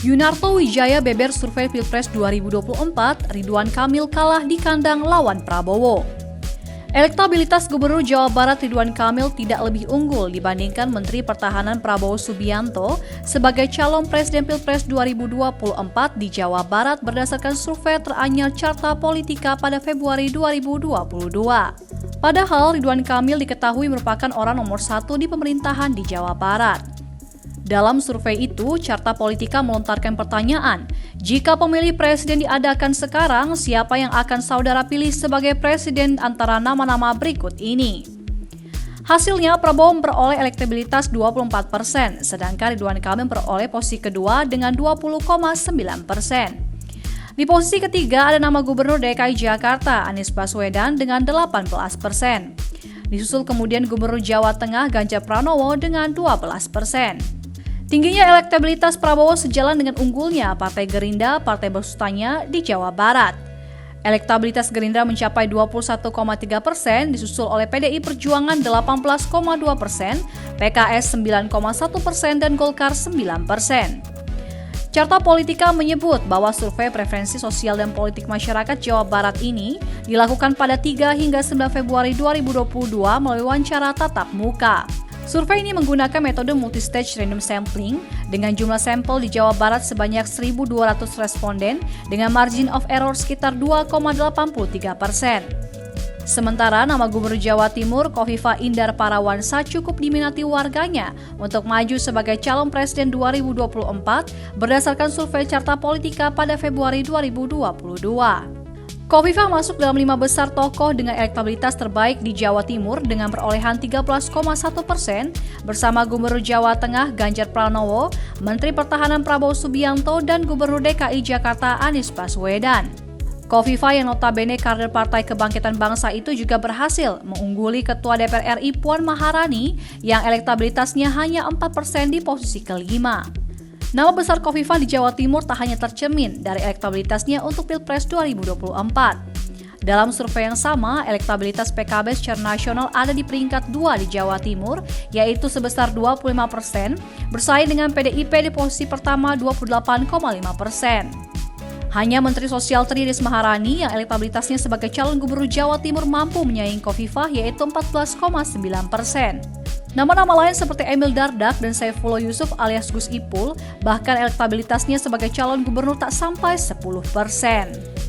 Yunarto Wijaya beber survei Pilpres 2024, Ridwan Kamil kalah di kandang lawan Prabowo. Elektabilitas Gubernur Jawa Barat Ridwan Kamil tidak lebih unggul dibandingkan Menteri Pertahanan Prabowo Subianto sebagai calon Presiden Pilpres 2024 di Jawa Barat berdasarkan survei teranyar Carta Politika pada Februari 2022. Padahal Ridwan Kamil diketahui merupakan orang nomor 1 di pemerintahan di Jawa Barat. Dalam survei itu, Carta Politika melontarkan pertanyaan, jika pemilih presiden diadakan sekarang, siapa yang akan saudara pilih sebagai presiden antara nama-nama berikut ini? Hasilnya, Prabowo memperoleh elektabilitas 24%, sedangkan Ridwan Kamil memperoleh posisi kedua dengan 20,9%. Di posisi ketiga ada nama Gubernur DKI Jakarta, Anies Baswedan dengan 18%. Disusul kemudian Gubernur Jawa Tengah, Ganjar Pranowo dengan 12%. Tingginya elektabilitas Prabowo sejalan dengan unggulnya Partai Gerindra, partai besutannya di Jawa Barat. Elektabilitas Gerindra mencapai 21,3%, disusul oleh PDI Perjuangan 18,2%, PKS 9,1% dan Golkar 9%. Carta Politika menyebut bahwa survei preferensi sosial dan politik masyarakat Jawa Barat ini dilakukan pada 3 hingga 9 Februari 2022 melalui wawancara tatap muka. Survei ini menggunakan metode multistage random sampling dengan jumlah sampel di Jawa Barat sebanyak 1.200 responden dengan margin of error sekitar 2,83%. Sementara nama Gubernur Jawa Timur, Khofifah Indar Parawansa cukup diminati warganya untuk maju sebagai calon presiden 2024 berdasarkan survei Carta Politika pada Februari 2022. Khofifah masuk dalam 5 besar tokoh dengan elektabilitas terbaik di Jawa Timur dengan perolehan 13,1% bersama Gubernur Jawa Tengah Ganjar Pranowo, Menteri Pertahanan Prabowo Subianto, dan Gubernur DKI Jakarta Anies Baswedan. Khofifah yang notabene kader Partai Kebangkitan Bangsa itu juga berhasil mengungguli Ketua DPR RI Puan Maharani yang elektabilitasnya hanya 4% di posisi kelima. Nama besar Khofifah di Jawa Timur tak hanya tercermin dari elektabilitasnya untuk Pilpres 2024. Dalam survei yang sama, elektabilitas PKB secara nasional ada di peringkat 2 di Jawa Timur, yaitu sebesar 25%, bersaing dengan PDIP di posisi pertama 28,5%. Hanya Menteri Sosial Tri Risma Maharani yang elektabilitasnya sebagai calon Gubernur Jawa Timur mampu menyaingi Khofifah, yaitu 14,9%. Nama-nama lain seperti Emil Dardak dan Saifullah Yusuf alias Gus Ipul bahkan elektabilitasnya sebagai calon gubernur tak sampai 10%.